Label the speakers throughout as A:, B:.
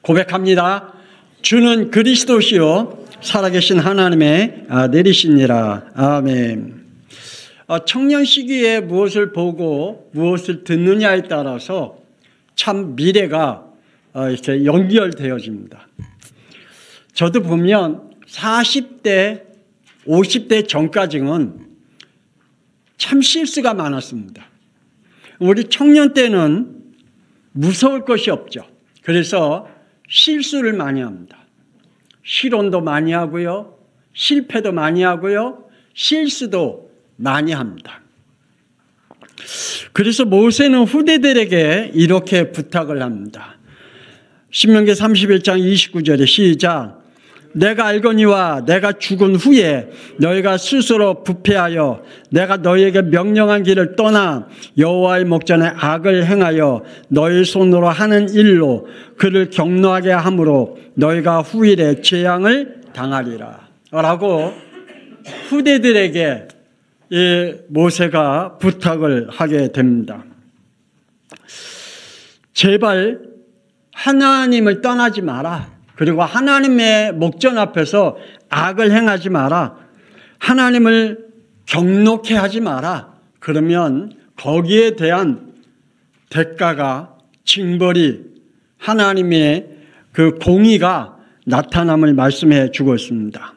A: 고백합니다. 주는 그리스도시요 살아계신 하나님의 아들이시니라. 아멘. 청년 시기에 무엇을 보고 무엇을 듣느냐에 따라서 참 미래가 이렇게 연결되어집니다. 저도 보면 40대, 50대 전까지는 참 실수가 많았습니다. 우리 청년 때는 무서울 것이 없죠. 그래서 실수를 많이 합니다. 실언도 많이 하고요. 실패도 많이 하고요. 실수도 많이 합니다. 그래서 모세는 후대들에게 이렇게 부탁을 합니다. 신명기 31장 29절에 시작. 내가 알거니와 내가 죽은 후에 너희가 스스로 부패하여 내가 너희에게 명령한 길을 떠나 여호와의 목전에 악을 행하여 너희 손으로 하는 일로 그를 격노하게 함으로 너희가 후일에 재앙을 당하리라 라고 후대들에게 이 모세가 부탁을 하게 됩니다. 제발 하나님을 떠나지 마라. 그리고 하나님의 목전 앞에서 악을 행하지 마라. 하나님을 경노케 하지 마라. 그러면 거기에 대한 대가가 징벌이 하나님의 그 공의가 나타남을 말씀해 주고 있습니다.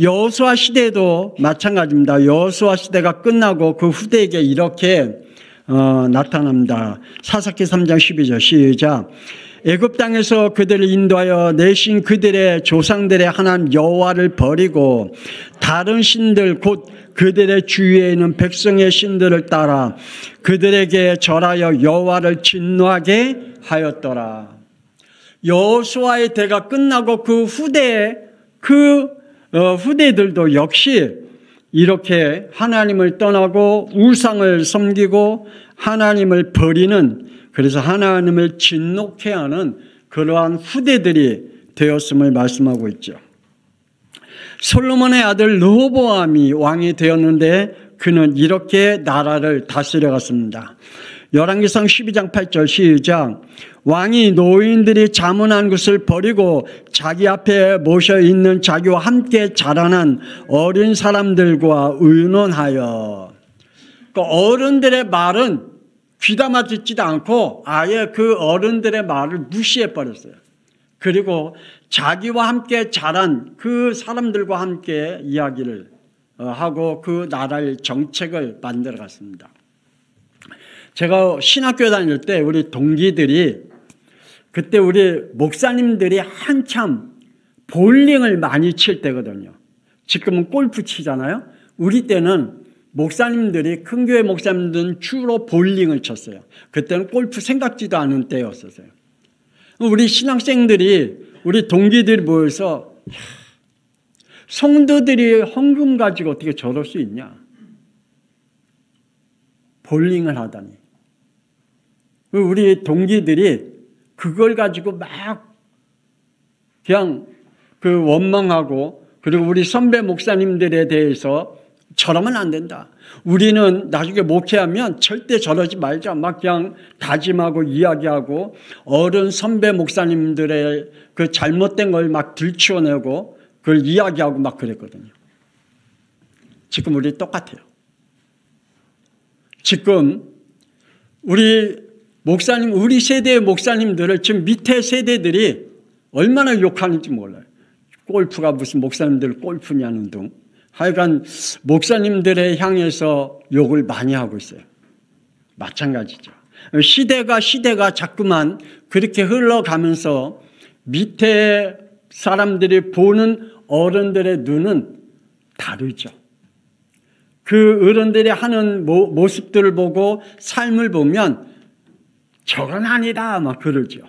A: 여호수아 시대도 마찬가지입니다. 여호수아 시대가 끝나고 그 후대에게 이렇게 나타납니다. 사사기 3장 12절 시작. 애굽 땅에서 그들을 인도하여 내신 그들의 조상들의 하나님 여호와를 버리고 다른 신들 곧 그들의 주위에 있는 백성의 신들을 따라 그들에게 절하여 여호와를 진노하게 하였더라. 여호수아의 대가 끝나고 그 후대에 후대들도 역시 이렇게 하나님을 떠나고 우상을 섬기고 하나님을 버리는, 그래서 하나님을 진노케 하는 그러한 후대들이 되었음을 말씀하고 있죠. 솔로몬의 아들 르호보암이 왕이 되었는데 그는 이렇게 나라를 다스려갔습니다. 열왕기상 12장 8절 시작. 왕이 노인들이 자문한 것을 버리고 자기 앞에 모셔 있는 자기와 함께 자라난 어린 사람들과 의논하여, 그 어른들의 말은 귀담아 듣지도 않고 아예 그 어른들의 말을 무시해 버렸어요. 그리고 자기와 함께 자란 그 사람들과 함께 이야기를 하고 그 나라의 정책을 만들어 갔습니다. 제가 신학교 다닐 때 우리 동기들이, 그때 우리 목사님들이 한참 볼링을 많이 칠 때거든요. 지금은 골프 치잖아요. 우리 때는 목사님들이, 큰 교회 목사님들은 주로 볼링을 쳤어요. 그때는 골프 생각지도 않은 때였었어요. 우리 신학생들이, 우리 동기들이 모여서 성도들이 헌금 가지고 어떻게 저럴 수 있냐. 볼링을 하다니. 우리 동기들이 그걸 가지고 막 그냥 그 원망하고, 그리고 우리 선배 목사님들에 대해서 저러면 안 된다. 우리는 나중에 목회하면 절대 저러지 말자. 막 그냥 다짐하고 이야기하고 어른 선배 목사님들의 그 잘못된 걸 막 들추어내고 그걸 이야기하고 막 그랬거든요. 지금 우리 똑같아요. 지금 우리 목사님, 우리 세대의 목사님들을 지금 밑에 세대들이 얼마나 욕하는지 몰라요. 골프가 무슨 목사님들 골프냐는 등. 하여간 목사님들에 향해서 욕을 많이 하고 있어요. 마찬가지죠. 시대가 자꾸만 그렇게 흘러가면서 밑에 사람들이 보는 어른들의 눈은 다르죠. 그 어른들이 하는 모습들을 보고 삶을 보면 저건 아니다 막 그러죠.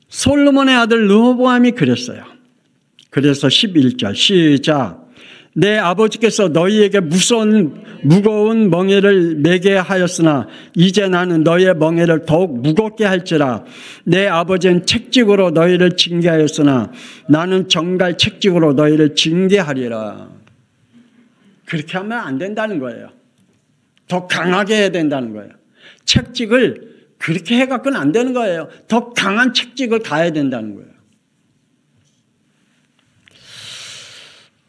A: 솔로몬의 아들 르호보암이 그랬어요. 그래서 11절 시작. 내 아버지께서 너희에게 무거운 멍에를 매게 하였으나 이제 나는 너희의 멍에를 더욱 무겁게 할지라. 내 아버지는 책직으로 너희를 징계하였으나 나는 정갈 책직으로 너희를 징계하리라. 그렇게 하면 안 된다는 거예요. 더 강하게 해야 된다는 거예요. 책직을 그렇게 해갖고는 안 되는 거예요. 더 강한 책직을 가야 된다는 거예요.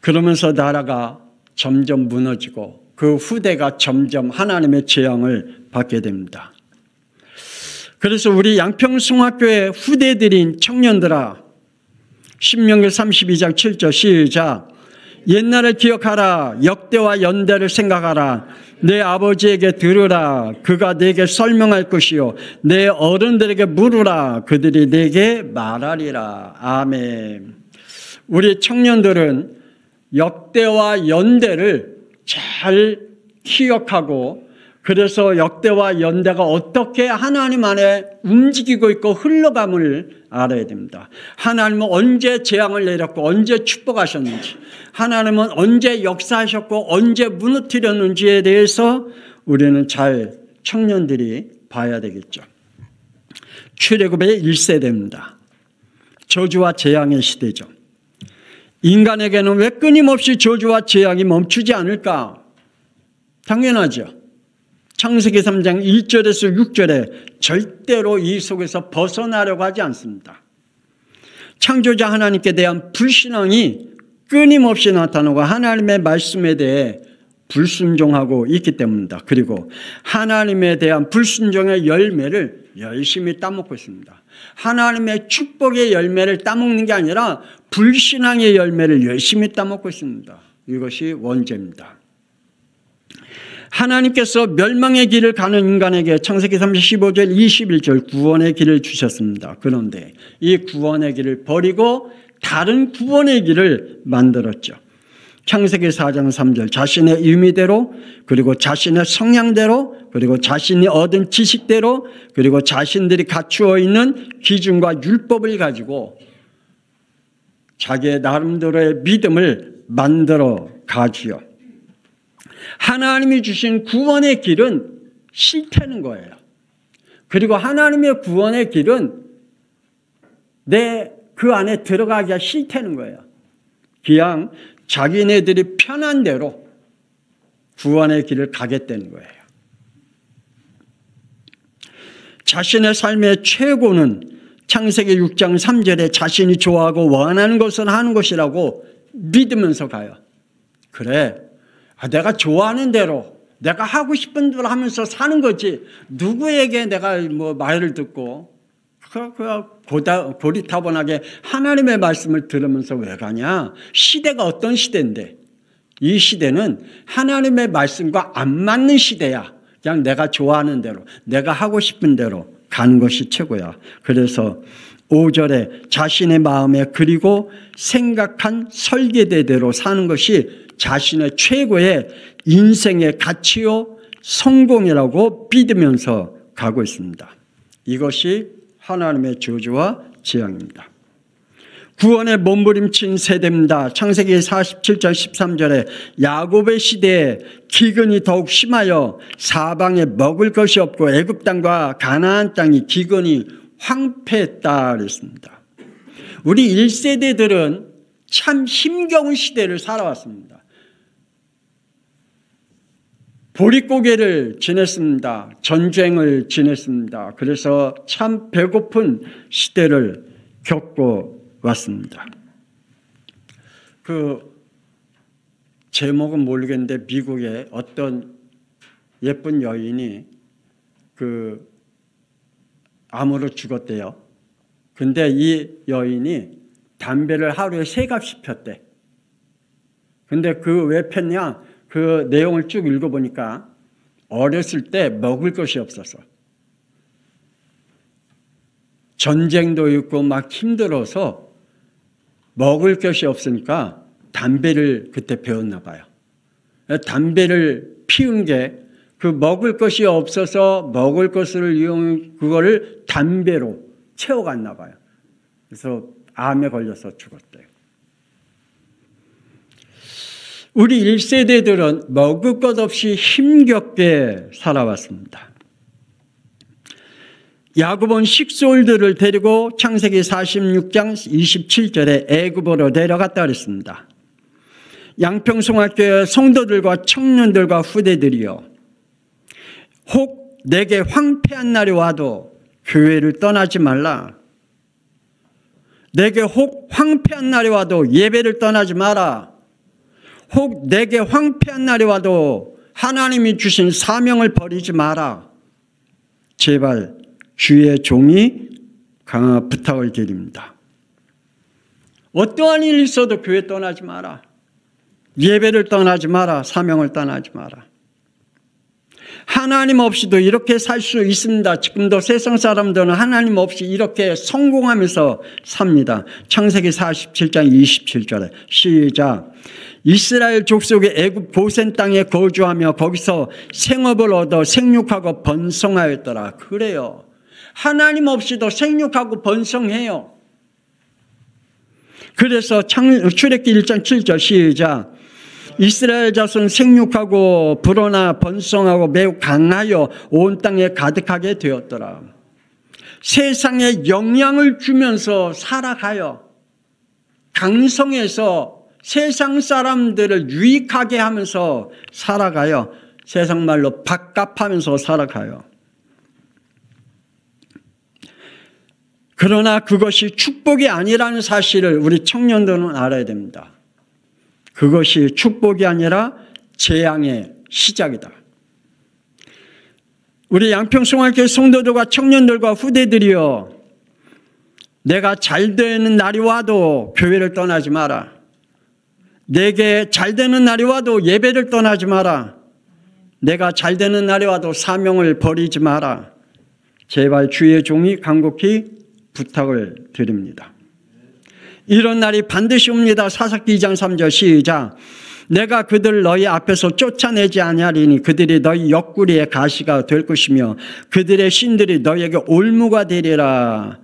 A: 그러면서 나라가 점점 무너지고 그 후대가 점점 하나님의 재앙을 받게 됩니다. 그래서 우리 양평송학교의 후대들인 청년들아, 신명기 32장 7절 시작. 옛날을 기억하라. 역대와 연대를 생각하라. 내 아버지에게 들으라. 그가 내게 설명할 것이요. 내 어른들에게 물으라. 그들이 내게 말하리라. 아멘. 우리 청년들은 역대와 연대를 잘 기억하고, 그래서 역대와 연대가 어떻게 하나님 안에 움직이고 있고 흘러감을 알아야 됩니다. 하나님은 언제 재앙을 내렸고 언제 축복하셨는지, 하나님은 언제 역사하셨고 언제 무너뜨렸는지에 대해서 우리는 잘 청년들이 봐야 되겠죠. 출애굽의 1세대입니다. 저주와 재앙의 시대죠. 인간에게는 왜 끊임없이 저주와 재앙이 멈추지 않을까? 당연하죠. 창세기 3장 1절에서 6절에 절대로 이 속에서 벗어나려고 하지 않습니다. 창조자 하나님께 대한 불신앙이 끊임없이 나타나고 하나님의 말씀에 대해 불순종하고 있기 때문입니다. 그리고 하나님에 대한 불순종의 열매를 열심히 따먹고 있습니다. 하나님의 축복의 열매를 따먹는 게 아니라 불신앙의 열매를 열심히 따먹고 있습니다. 이것이 원죄입니다. 하나님께서 멸망의 길을 가는 인간에게 창세기 35절 21절 구원의 길을 주셨습니다. 그런데 이 구원의 길을 버리고 다른 구원의 길을 만들었죠. 창세기 4장 3절 자신의 의미대로, 그리고 자신의 성향대로, 그리고 자신이 얻은 지식대로, 그리고 자신들이 갖추어 있는 기준과 율법을 가지고 자기의 나름대로의 믿음을 만들어 가지요. 하나님이 주신 구원의 길은 싫다는 거예요. 그리고 하나님의 구원의 길은 그 안에 들어가기가 싫다는 거예요. 그냥 자기네들이 편한 대로 구원의 길을 가겠다는 거예요. 자신의 삶의 최고는 창세기 6장 3절에 자신이 좋아하고 원하는 것을 하는 것이라고 믿으면서 가요. 그래, 내가 좋아하는 대로, 내가 하고 싶은 대로 하면서 사는 거지, 누구에게 내가 말을 듣고 고리타분하게 하나님의 말씀을 들으면서 왜 가냐? 시대가 어떤 시대인데, 이 시대는 하나님의 말씀과 안 맞는 시대야. 그냥 내가 좋아하는 대로, 내가 하고 싶은 대로 가는 것이 최고야. 그래서 5절에 자신의 마음에 그리고 생각한 설계대대로 사는 것이 자신의 최고의 인생의 가치요 성공이라고 믿으면서 가고 있습니다. 이것이 하나님의 저주와 재앙입니다. 구원의 몸부림친 세대입니다. 창세기 47장 13절에 야곱의 시대에 기근이 더욱 심하여 사방에 먹을 것이 없고 애굽 땅과 가나안 땅이 기근이 황폐했다 그랬습니다. 우리 1세대들은 참 힘겨운 시대를 살아왔습니다. 보릿고개를 지냈습니다. 전쟁을 지냈습니다. 그래서 참 배고픈 시대를 겪고 왔습니다. 제목은 모르겠는데 미국의 어떤 예쁜 여인이 암으로 죽었대요. 근데 이 여인이 담배를 하루에 3갑씩 폈대. 근데 왜 폈냐? 그 내용을 쭉 읽어보니까 어렸을 때 먹을 것이 없었어. 전쟁도 있고 막 힘들어서 먹을 것이 없으니까 담배를 그때 배웠나 봐요. 담배를 피운 게 먹을 것이 없어서 먹을 것을 그거를 담배로 채워갔나 봐요. 그래서 암에 걸려서 죽었대요. 우리 1세대들은 먹을 것 없이 힘겹게 살아왔습니다. 야곱은 식솔들을 데리고 창세기 46장 27절에 애굽으로 내려갔다 그랬습니다. 양평송학교의 성도들과 청년들과 후대들이여, 혹 내게 황폐한 날이 와도 교회를 떠나지 말라. 내게 혹 황폐한 날이 와도 예배를 떠나지 마라. 혹 내게 황폐한 날이 와도 하나님이 주신 사명을 버리지 마라. 제발 주의 종이 강한 부탁을 드립니다. 어떠한 일이 있어도 교회 떠나지 마라. 예배를 떠나지 마라. 사명을 떠나지 마라. 하나님 없이도 이렇게 살 수 있습니다. 지금도 세상 사람들은 하나님 없이 이렇게 성공하면서 삽니다. 창세기 47장 27절에 시작. 이스라엘 족속이 애굽 고센 땅에 거주하며 거기서 생업을 얻어 생육하고 번성하였더라. 그래요. 하나님 없이도 생육하고 번성해요. 그래서 출애굽기 1장 7절 시작. 이스라엘 자손 생육하고 불어나 번성하고 매우 강하여 온 땅에 가득하게 되었더라. 세상에 영향을 주면서 살아가요. 강성해서 세상 사람들을 유익하게 하면서 살아가요. 세상 말로 밥값하면서 살아가요. 그러나 그것이 축복이 아니라는 사실을 우리 청년들은 알아야 됩니다. 그것이 축복이 아니라 재앙의 시작이다. 우리 양평송학교의 성도들과 청년들과 후대들이여, 내가 잘 되는 날이 와도 교회를 떠나지 마라. 내게 잘 되는 날이 와도 예배를 떠나지 마라. 내가 잘 되는 날이 와도 사명을 버리지 마라. 제발 주의 종이 간곡히 부탁을 드립니다. 이런 날이 반드시 옵니다. 사사기 2장 3절 시작. 내가 그들 너희 앞에서 쫓아내지 아니하리니 그들이 너희 옆구리에 가시가 될 것이며 그들의 신들이 너희에게 올무가 되리라.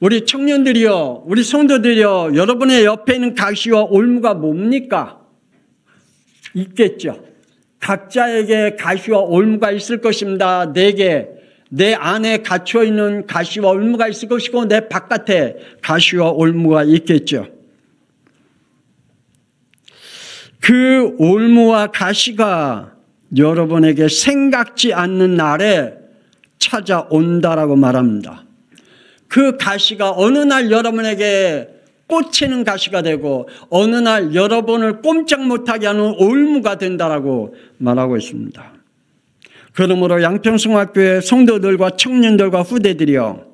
A: 우리 청년들이요, 우리 성도들이요, 여러분의 옆에 있는 가시와 올무가 뭡니까? 있겠죠. 각자에게 가시와 올무가 있을 것입니다. 내게, 내 안에 갇혀 있는 가시와 올무가 있을 것이고 내 바깥에 가시와 올무가 있겠죠. 그 올무와 가시가 여러분에게 생각지 않는 날에 찾아온다라고 말합니다. 그 가시가 어느 날 여러분에게 꽂히는 가시가 되고 어느 날 여러분을 꼼짝 못하게 하는 올무가 된다라고 말하고 있습니다. 그러므로 양평송학교의 성도들과 청년들과 후대들이여,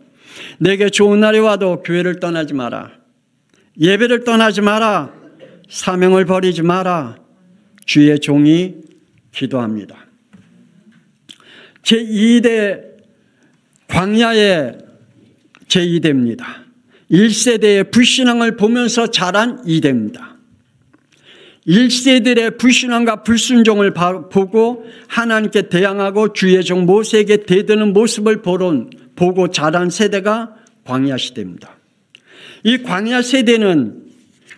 A: 내게 좋은 날이 와도 교회를 떠나지 마라. 예배를 떠나지 마라. 사명을 버리지 마라. 주의 종이 기도합니다. 제2대 광야의 제2대입니다. 1세대의 불신앙을 보면서 자란 2대입니다. 1세들의 불신앙과 불순종을 보고 하나님께 대항하고 주의 종 모세에게 대드는 모습을 보고 자란 세대가 광야 시대입니다. 이 광야 세대는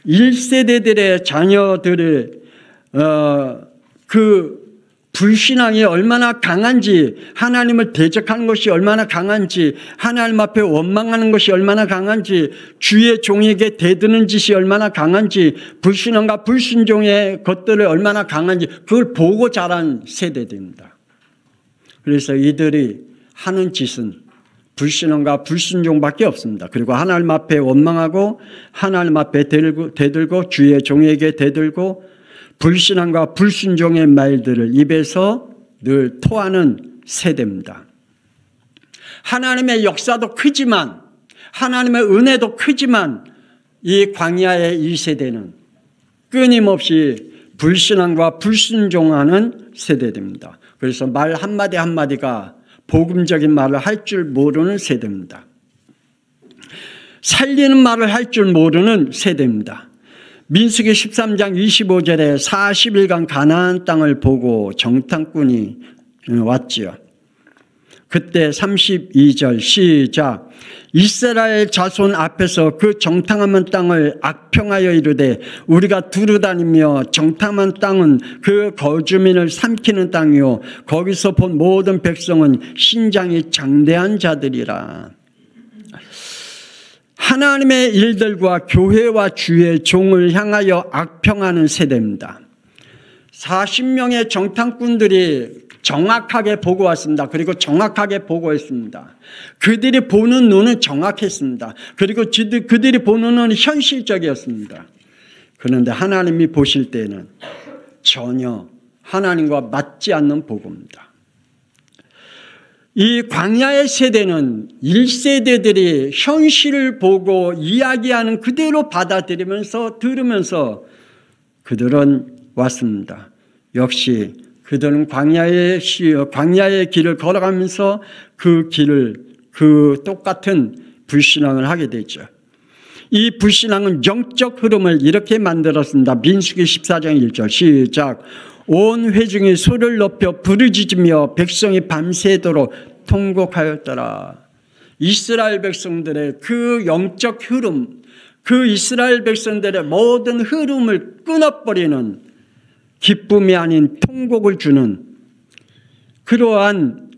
A: 1세대들의 자녀들의 그 불신앙이 얼마나 강한지, 하나님을 대적하는 것이 얼마나 강한지, 하나님 앞에 원망하는 것이 얼마나 강한지, 주의 종에게 대드는 짓이 얼마나 강한지, 불신앙과 불순종의 것들을 얼마나 강한지 그걸 보고 자란 세대들입니다. 그래서 이들이 하는 짓은 불신앙과 불순종밖에 없습니다. 그리고 하나님 앞에 원망하고 하나님 앞에 대들고 주의 종에게 대들고 불신앙과 불순종의 말들을 입에서 늘 토하는 세대입니다. 하나님의 역사도 크지만, 하나님의 은혜도 크지만 이 광야의 이 세대는 끊임없이 불신앙과 불순종하는 세대입니다. 그래서 말 한마디 한마디가 복음적인 말을 할 줄 모르는 세대입니다. 살리는 말을 할 줄 모르는 세대입니다. 민수기 13장 25절에 40일간 가나안 땅을 보고 정탐꾼이 왔지요. 그때 32절 시작. 이스라엘 자손 앞에서 그 정탐한 땅을 악평하여 이르되 우리가 두루다니며 정탐한 땅은 그 거주민을 삼키는 땅이요 거기서 본 모든 백성은 신장이 장대한 자들이라. 하나님의 일들과 교회와 주의 종을 향하여 악평하는 세대입니다. 40명의 정탐꾼들이 정확하게 보고 왔습니다. 그리고 정확하게 보고했습니다. 그들이 보는 눈은 정확했습니다. 그리고 그들이 보는 눈은 현실적이었습니다. 그런데 하나님이 보실 때는 전혀 하나님과 맞지 않는 보고입니다. 이 광야의 세대는 1세대들이 현실을 보고 이야기하는 그대로 받아들이면서 들으면서 그들은 왔습니다. 역시 그들은 광야의 길을 걸어가면서 그 똑같은 불신앙을 하게 되죠. 이 불신앙은 영적 흐름을 이렇게 만들었습니다. 민수기 14장 1절 시작. 온 회중이 소리를 높여 부르짖으며 백성이 밤새도록 통곡하였더라. 이스라엘 백성들의 그 영적 흐름, 그 이스라엘 백성들의 모든 흐름을 끊어버리는 기쁨이 아닌 통곡을 주는 그러한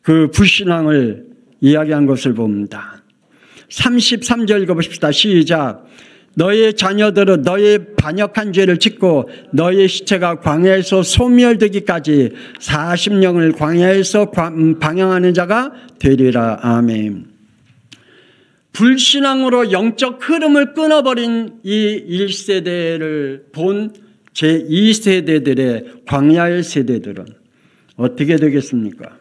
A: 그 불신앙을 이야기한 것을 봅니다. 33절 읽어보십시다. 시작. 너의 자녀들은 너의 반역한 죄를 짓고 너의 시체가 광야에서 소멸되기까지 40년을 광야에서 방향하는 자가 되리라. 아멘. 불신앙으로 영적 흐름을 끊어버린 이 1세대를 본 제2세대들의 광야의 세대들은 어떻게 되겠습니까?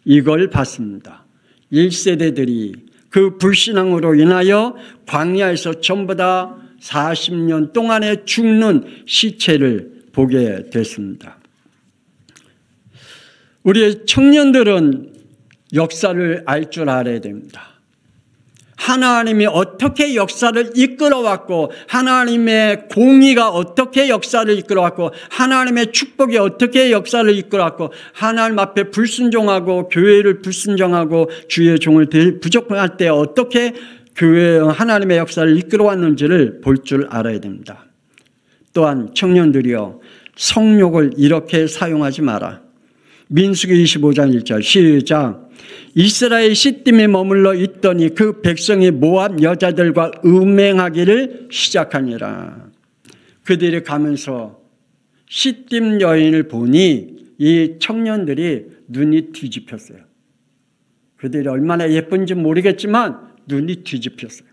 A: 이걸 봤습니다. 1세대들이 그 불신앙으로 인하여 광야에서 전부 다 40년 동안에 죽는 시체를 보게 됐습니다. 우리 청년들은 역사를 알 줄 알아야 됩니다. 하나님이 어떻게 역사를 이끌어왔고 하나님의 공의가 어떻게 역사를 이끌어왔고 하나님의 축복이 어떻게 역사를 이끌어왔고 하나님 앞에 불순종하고 교회를 불순종하고 주의 종을 부족할 때 어떻게 교회 하나님의 역사를 이끌어왔는지를 볼 줄 알아야 됩니다. 또한 청년들이여 성욕을 이렇게 사용하지 마라. 민수기 25장 1절 시작. 이스라엘 시딤에 머물러 있더니 그 백성이 모압 여자들과 음행하기를 시작하니라. 그들이 가면서 시딤 여인을 보니 이 청년들이 눈이 뒤집혔어요. 그들이 얼마나 예쁜지 모르겠지만 눈이 뒤집혔어요.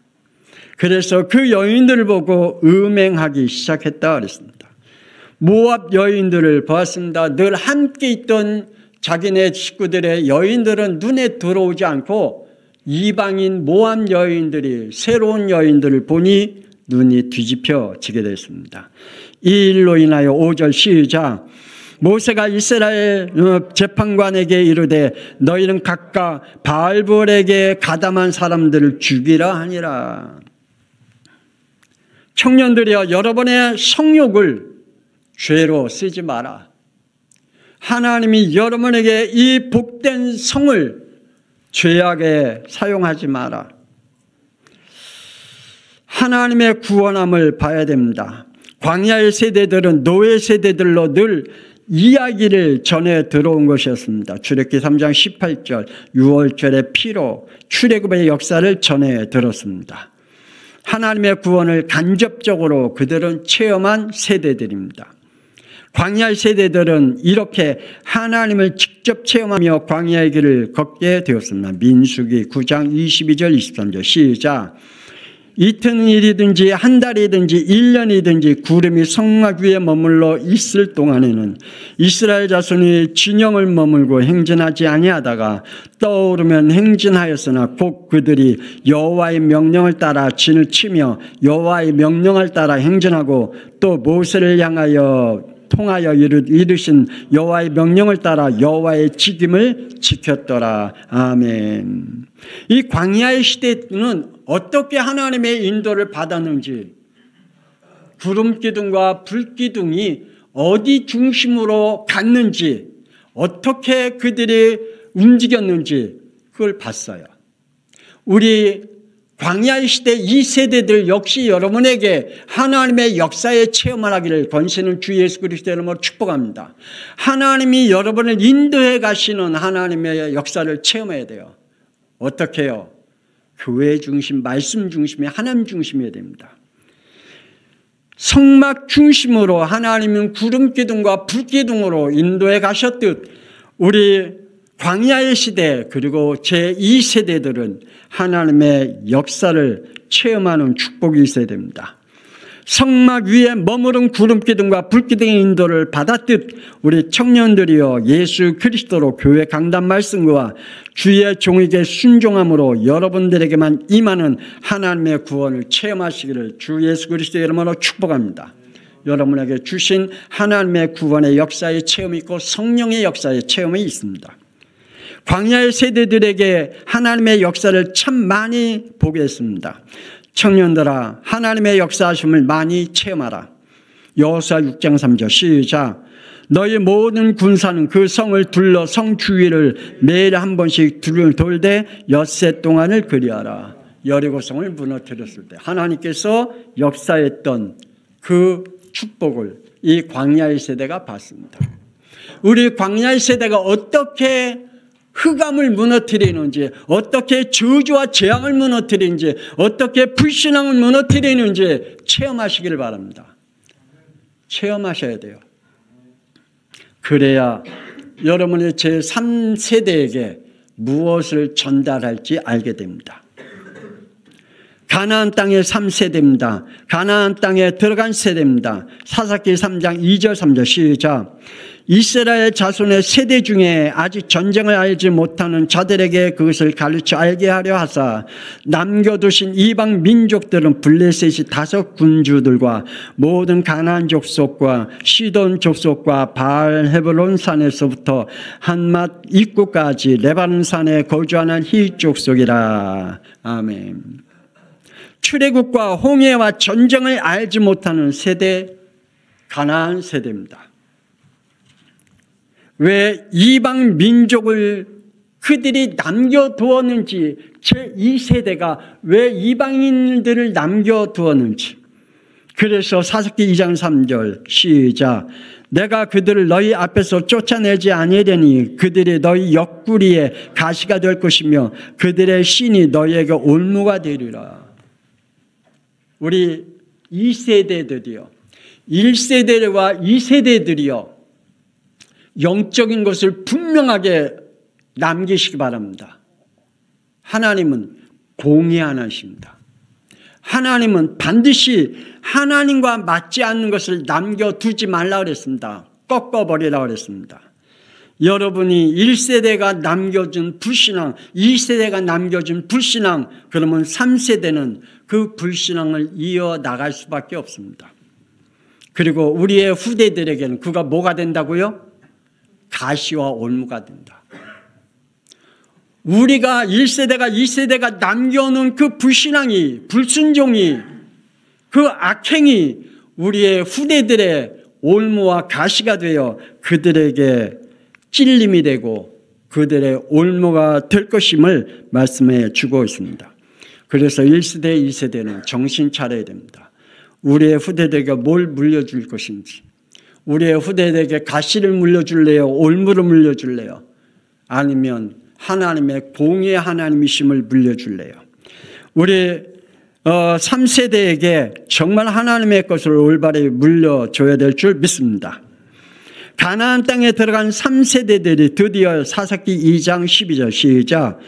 A: 그래서 그 여인들을 보고 음행하기 시작했다 그랬습니다. 모압 여인들을 보았습니다. 늘 함께 있던 자기네 식구들의 여인들은 눈에 들어오지 않고 이방인 모압 여인들이 새로운 여인들을 보니 눈이 뒤집혀지게 됐습니다. 이 일로 인하여 5절 시작. 모세가 이스라엘 재판관에게 이르되 너희는 각각 바알볼에게 가담한 사람들을 죽이라 하니라. 청년들이여 여러분의 성욕을 죄로 쓰지 마라. 하나님이 여러분에게 이 복된 성을 죄악에 사용하지 마라. 하나님의 구원함을 봐야 됩니다. 광야의 세대들은 노예 세대들로 늘 이야기를 전해 들어온 것이었습니다. 출애굽기 3장 18절 6월절의 피로 출애굽의 역사를 전해 들었습니다. 하나님의 구원을 간접적으로 그들은 체험한 세대들입니다. 광야의 세대들은 이렇게 하나님을 직접 체험하며 광야의 길을 걷게 되었습니다. 민수기 9장 22절 23절 시작. 이튿일이든지 한 달이든지 1년이든지 구름이 성막 위에 머물러 있을 동안에는 이스라엘 자손이 진영을 머물고 행진하지 아니하다가 떠오르면 행진하였으나 곧 그들이 여호와의 명령을 따라 진을 치며 여호와의 명령을 따라 행진하고 또 모세를 향하여 통하여 이르신 여호와의 명령을 따라 여호와의 직임을 지켰더라. 아멘. 이 광야의 시대는 어떻게 하나님의 인도를 받았는지, 구름기둥과 불기둥이 어디 중심으로 갔는지, 어떻게 그들이 움직였는지 그걸 봤어요. 우리 광야의 시대 이 세대들 역시 여러분에게 하나님의 역사의 체험을 하기를 권세는 주 예수 그리스도의 이름으로 축복합니다. 하나님이 여러분을 인도해 가시는 하나님의 역사를 체험해야 돼요. 어떻게 해요? 교회 중심, 말씀 중심이 하나님 중심이어야 됩니다. 성막 중심으로 하나님은 구름 기둥과 불 기둥으로 인도해 가셨듯 우리 광야의 시대 그리고 제2세대들은 하나님의 역사를 체험하는 축복이 있어야 됩니다. 성막 위에 머무른 구름 기둥과 불 기둥의 인도를 받았듯 우리 청년들이여 예수 그리스도로 교회 강단 말씀과 주의 종에게 순종함으로 여러분들에게만 임하는 하나님의 구원을 체험하시기를 주 예수 그리스도의 이름으로 축복합니다. 여러분에게 주신 하나님의 구원의 역사의 체험이 있고 성령의 역사의 체험이 있습니다. 광야의 세대들에게 하나님의 역사를 참 많이 보게 했습니다. 청년들아 하나님의 역사하심을 많이 체험하라. 여호수아 6장 3절 시작. 너희 모든 군사는 그 성을 둘러 성 주위를 매일 한 번씩 돌되 엿새 동안을 그리하라. 여리고성을 무너뜨렸을 때 하나님께서 역사했던 그 축복을 이 광야의 세대가 봤습니다. 우리 광야의 세대가 어떻게 흑암을 무너뜨리는지, 어떻게 저주와 재앙을 무너뜨리는지, 어떻게 불신앙을 무너뜨리는지 체험하시기를 바랍니다. 체험하셔야 돼요. 그래야 여러분의 제3세대에게 무엇을 전달할지 알게 됩니다. 가나안 땅의 3세대입니다. 가나안 땅에 들어간 세대입니다. 사사기 3장 2절 3절 시작. 이스라엘 자손의 세대 중에 아직 전쟁을 알지 못하는 자들에게 그것을 가르쳐 알게 하려 하사 남겨두신 이방 민족들은 블레셋이 5 군주들과 모든 가나안 족속과 시돈 족속과 바알 헤브론 산에서부터 한맛 입구까지 레바논 산에 거주하는 히 족속이라. 아멘. 출애굽과 홍해와 전쟁을 알지 못하는 세대, 가나안 세대입니다. 왜 이방 민족을 그들이 남겨두었는지, 제2세대가 왜 이방인들을 남겨두었는지. 그래서 사사기 2장 3절 시작. 내가 그들을 너희 앞에서 쫓아내지 아니하려니 그들이 너희 옆구리에 가시가 될 것이며 그들의 신이 너희에게 올무가 되리라. 우리 2세대들이요, 1세대와 2세대들이요, 영적인 것을 분명하게 남기시기 바랍니다. 하나님은 공의 하나님이십니다. 하나님은 반드시 하나님과 맞지 않는 것을 남겨두지 말라 그랬습니다. 꺾어버리라 그랬습니다. 여러분이 1세대가 남겨준 불신앙, 2세대가 남겨준 불신앙, 그러면 3세대는 그 불신앙을 이어나갈 수밖에 없습니다. 그리고 우리의 후대들에게는 그가 뭐가 된다고요? 가시와 올무가 된다. 우리가 1세대가 2세대가 남겨놓은 그 불신앙이, 불순종이, 그 악행이 우리의 후대들의 올무와 가시가 되어 그들에게 찔림이 되고 그들의 올무가 될 것임을 말씀해 주고 있습니다. 그래서 1세대, 2세대는 정신 차려야 됩니다. 우리의 후대들에게 뭘 물려줄 것인지, 우리의 후대들에게 가시를 물려줄래요? 올무를 물려줄래요? 아니면 하나님의 공의 하나님이심을 물려줄래요? 우리 3세대에게 정말 하나님의 것을 올바르게 물려줘야 될 줄 믿습니다. 가나안 땅에 들어간 3세대들이 드디어 사사기 2장 12절 시작.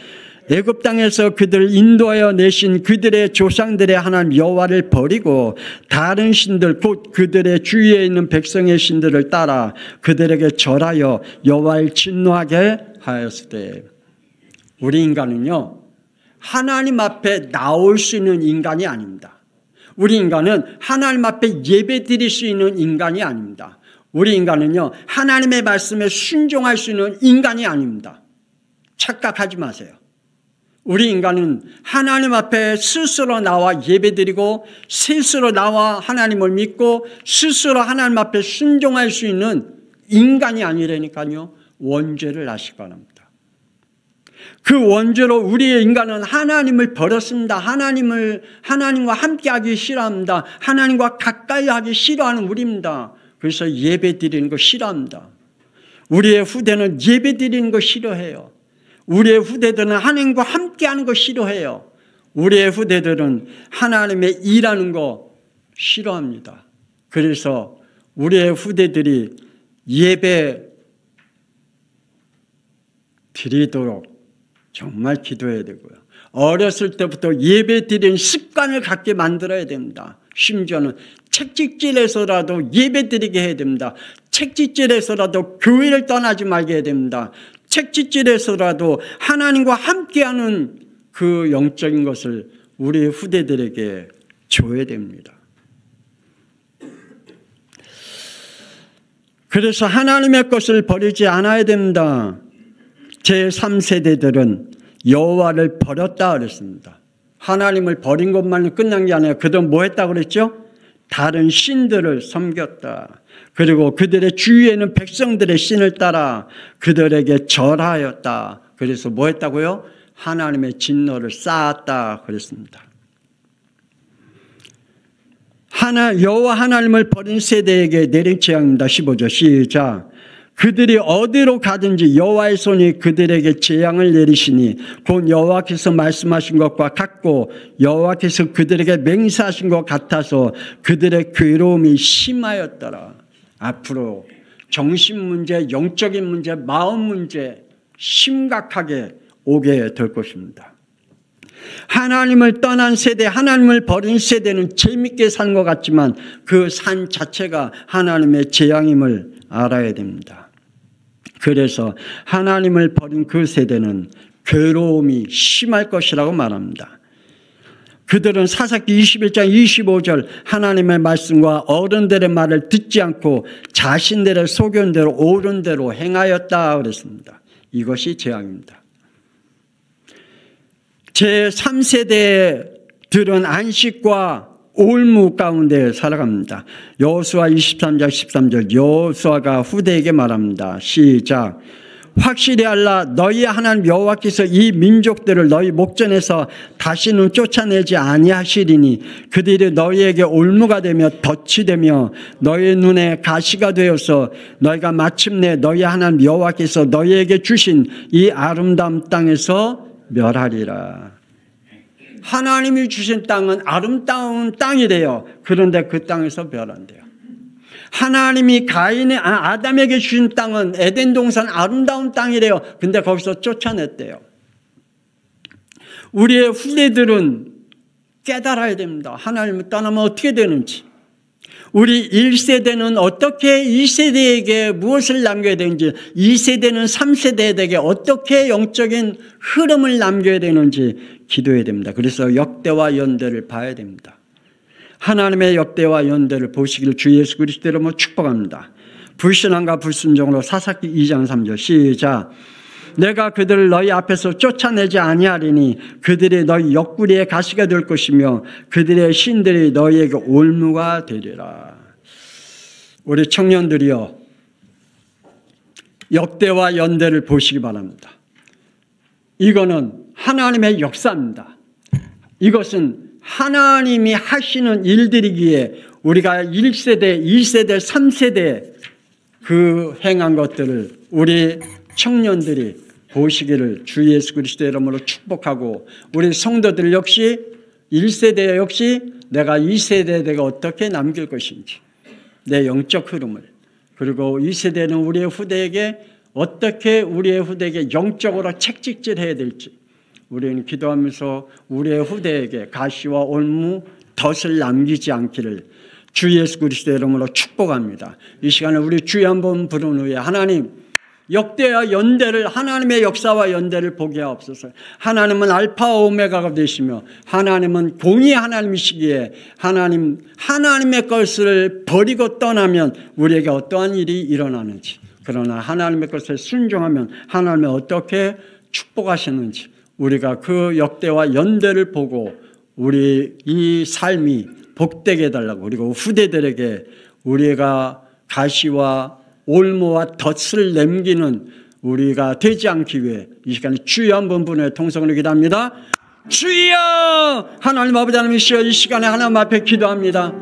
A: 애굽 땅에서 그들을 인도하여 내신 그들의 조상들의 하나님 여호와를 버리고 다른 신들 곧 그들의 주위에 있는 백성의 신들을 따라 그들에게 절하여 여호와를 진노하게 하였으되. 우리 인간은요, 하나님 앞에 나올 수 있는 인간이 아닙니다. 우리 인간은 하나님 앞에 예배 드릴 수 있는 인간이 아닙니다. 우리 인간은요, 하나님의 말씀에 순종할 수 있는 인간이 아닙니다. 착각하지 마세요. 우리 인간은 하나님 앞에 스스로 나와 예배드리고 스스로 나와 하나님을 믿고 스스로 하나님 앞에 순종할 수 있는 인간이 아니라니까요. 원죄를 아시기 바랍니다. 그 원죄로 우리의 인간은 하나님을 버렸습니다. 하나님과 함께하기 싫어합니다. 하나님과 가까이 하기 싫어하는 우리입니다. 그래서 예배 드리는 거 싫어합니다. 우리의 후대는 예배 드리는 거 싫어해요. 우리의 후대들은 하나님과 함께하는 거 싫어해요. 우리의 후대들은 하나님의 일하는 거 싫어합니다. 그래서 우리의 후대들이 예배 드리도록 정말 기도해야 되고요. 어렸을 때부터 예배 드리는 습관을 갖게 만들어야 됩니다. 심지어는 책찍질에서라도 예배 드리게 해야 됩니다. 책찍질에서라도 교회를 떠나지 말게 해야 됩니다. 책찍질에서라도 하나님과 함께하는 그 영적인 것을 우리 후대들에게 줘야 됩니다. 그래서 하나님의 것을 버리지 않아야 됩니다. 제3세대들은 여호와를 버렸다 그랬습니다. 하나님을 버린 것만은 끝난 게 아니라 그들은 뭐 했다고 그랬죠? 다른 신들을 섬겼다. 그리고 그들의 주위에는 백성들의 신을 따라 그들에게 절하였다. 그래서 뭐 했다고요? 하나님의 진노를 쌓았다 그랬습니다. 여호와 하나님을 버린 세대에게 내린 재앙입니다. 15절 시작. 그들이 어디로 가든지 여호와의 손이 그들에게 재앙을 내리시니 곧 여호와께서 말씀하신 것과 같고 여호와께서 그들에게 맹세하신 것 같아서 그들의 괴로움이 심하였더라. 앞으로 정신 문제, 영적인 문제, 마음 문제 심각하게 오게 될 것입니다. 하나님을 떠난 세대, 하나님을 버린 세대는 재밌게 사는 것 같지만 그 산 자체가 하나님의 재앙임을 알아야 됩니다. 그래서 하나님을 버린 그 세대는 괴로움이 심할 것이라고 말합니다. 그들은 사사기 21장 25절 하나님의 말씀과 어른들의 말을 듣지 않고 자신들의 소견대로 옳은 대로 행하였다 그랬습니다. 이것이 재앙입니다. 제3세대들은 안식과 올무 가운데 살아갑니다. 여호수아 23장 13절 여호수아가 후대에게 말합니다. 시작. 확실히 알라 너희 하나님 여호와께서 이 민족들을 너희 목전에서 다시는 쫓아내지 아니하시리니 그들이 너희에게 올무가 되며 덫이 되며 너희 눈에 가시가 되어서 너희가 마침내 너희 하나님 여호와께서 너희에게 주신 이 아름다운 땅에서 멸하리라. 하나님이 주신 땅은 아름다운 땅이래요. 그런데 그 땅에서 멸한대요. 하나님이 아담에게 주신 땅은 에덴 동산 아름다운 땅이래요. 근데 거기서 쫓아냈대요. 우리의 후대들은 깨달아야 됩니다. 하나님을 떠나면 어떻게 되는지. 우리 1세대는 어떻게 2세대에게 무엇을 남겨야 되는지, 2세대는 3세대에게 어떻게 영적인 흐름을 남겨야 되는지 기도해야 됩니다. 그래서 역대와 연대를 봐야 됩니다. 하나님의 역대와 연대를 보시기를 주 예수 그리스도 이름으로 축복합니다. 불신앙과 불순종으로 사사기 2장 3절 시작. 내가 그들을 너희 앞에서 쫓아내지 아니하리니 그들이 너희 옆구리에 가시가 될 것이며 그들의 신들이 너희에게 올무가 되리라. 우리 청년들이여 역대와 연대를 보시기 바랍니다. 이거는 하나님의 역사입니다. 이것은 하나님이 하시는 일들이기에 우리가 1세대, 2세대, 3세대 그 행한 것들을 우리 청년들이 보시기를 주 예수 그리스도의 이름으로 축복하고 우리 성도들 역시 1세대 역시 내가 2세대에게 어떻게 남길 것인지 내 영적 흐름을 그리고 2세대는 우리의 후대에게 어떻게 우리의 후대에게 영적으로 책찍질해야 될지 우리는 기도하면서 우리의 후대에게 가시와 올무 덫을 남기지 않기를 주 예수 그리스도의 이름으로 축복합니다. 이 시간에 우리 주여 한번 부른 후에 하나님 역대와 연대를 하나님의 역사와 연대를 보게 하옵소서. 하나님은 알파와 오메가가 되시며 하나님은 공의의 하나님이시기에 하나님의 것을 버리고 떠나면 우리에게 어떠한 일이 일어나는지 그러나 하나님의 것을 순종하면 하나님이 어떻게 축복하시는지 우리가 그 역대와 연대를 보고 우리 이 삶이 복되게 해달라고 그리고 후대들에게 우리가 가시와 올무와 덫을 남기는 우리가 되지 않기 위해 이 시간에 주여 한번 분의 통성으로 기도합니다. 주여 하나님 아버지 하나님이시여 이 시간에 하나님 앞에 기도합니다.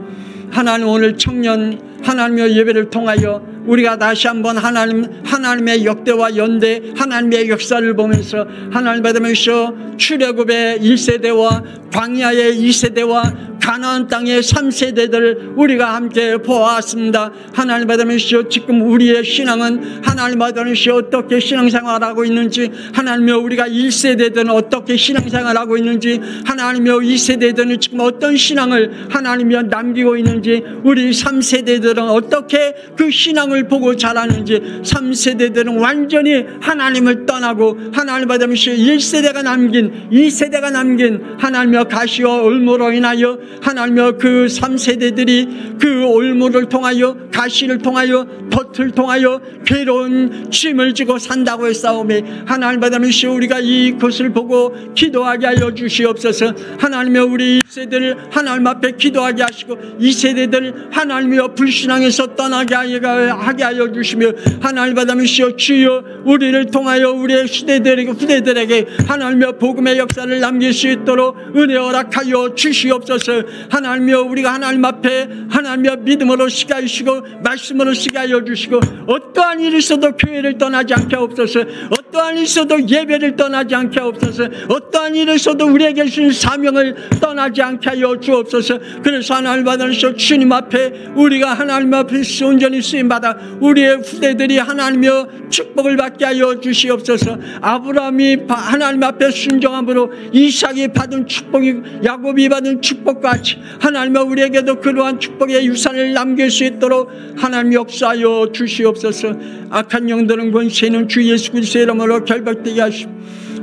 A: 하나님 오늘 청년 하나님의 예배를 통하여 우리가 다시 한번 하나님의 역대와 연대 하나님의 역사를 보면서 하나님 받으면서 출애굽의 1세대와 광야의 2세대와 가나안 땅의 3세대들을 우리가 함께 보았습니다. 하나님 받으시오, 지금 우리의 신앙은 하나님 받으시오 어떻게 신앙생활하고 있는지, 하나님여 우리가 1세대들은 어떻게 신앙생활하고 있는지, 하나님여 2세대들은 지금 어떤 신앙을 하나님여 남기고 있는지, 우리 3세대들은 어떻게 그 신앙을 보고 자라는지, 3세대들은 완전히 하나님을 떠나고 하나님 받으시오 1세대가 남긴 2세대가 남긴 하나님여 가시와 올무로 인하여 하나님여 그 3세대들이 그 올무를 통하여 가시를 통하여 덫을 통하여 괴로운 짐을 지고 산다고 했사오매 하나님 받으시오 우리가 이것을 보고 기도하게 하여 주시옵소서. 하나님여 우리 1세대를 하나님 앞에 기도하게 하시고 2세대들 하나님여 불신앙에서 떠나게 하게 하여 주시며 하나님 받으시오 주여 우리를 통하여 우리의 후대들에게 하나님여 복음의 역사를 남길 수 있도록 은혜 허락하여 주시옵소서. 하나님여 우리가 하나님 앞에 하나님여 믿음으로 시가하시고 말씀으로 시가하여 주시고 어떠한 일이 있어도 교회를 떠나지 않게 하옵소서. 어떠한 일이 있어도 예배를 떠나지 않게 하옵소서. 어떠한 일이 있어도 우리에게 주신 사명을 떠나지 않게 하여 주옵소서. 그래서 하나님 받으시오 주님 앞에 우리가 하나님 앞에 온전히 쓰임받아 우리의 후대들이 하나님여 축복을 받게 하여 주시옵소서. 아브라함이 하나님 앞에 순종함으로 이삭이 받은 축복이 야곱이 받은 축복과 같이 하나님여 우리에게도 그러한 축복의 유산을 남길 수 있도록 하나님 역사하여 주시옵소서. 악한 영들은 권세는 주 예수 그리스도의 이름으로 결박되게 하시고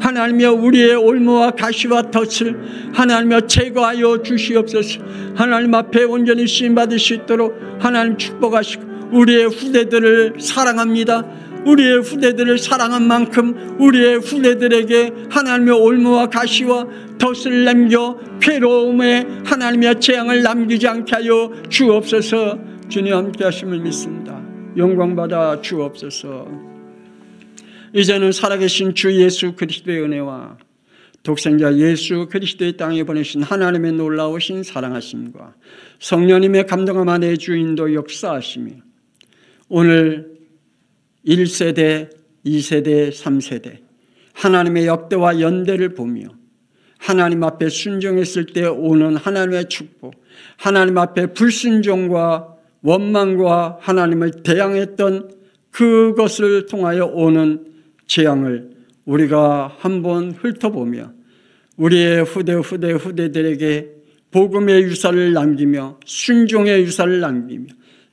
A: 하나님여 우리의 올무와 가시와 덫을 하나님여 제거하여 주시옵소서. 하나님 앞에 온전히 쓰임받을 수 있도록 하나님 축복하시고 우리의 후대들을 사랑합니다. 우리의 후대들을 사랑한 만큼 우리의 후대들에게 하나님의 올무와 가시와 덫을 남겨 괴로움에 하나님의 재앙을 남기지 않게 하여 주옵소서. 주님 함께 하심을 믿습니다. 영광받아 주옵소서. 이제는 살아계신 주 예수 그리스도의 은혜와 독생자 예수 그리스도의 땅에 보내신 하나님의 놀라우신 사랑하심과 성령님의 감동함 안에 주인도 역사하시며 오늘 1세대, 2세대, 3세대 하나님의 역대와 연대를 보며 하나님 앞에 순종했을 때 오는 하나님의 축복, 하나님 앞에 불순종과 원망과 하나님을 대항했던 그것을 통하여 오는 재앙을 우리가 한번 훑어보며 우리의 후대들에게 복음의 유산을 남기며 순종의 유산을 남기며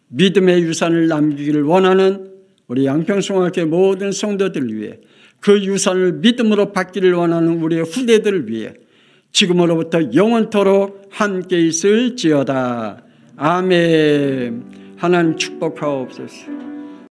A: 믿음의 유산을 남기기를 원하는 우리 양평송학교 모든 성도들 위해 그 유산을 믿음으로 받기를 원하는 우리의 후대들을 위해 지금으로부터 영원토록 함께 있을지어다. 아멘. 하나님 축복하옵소서.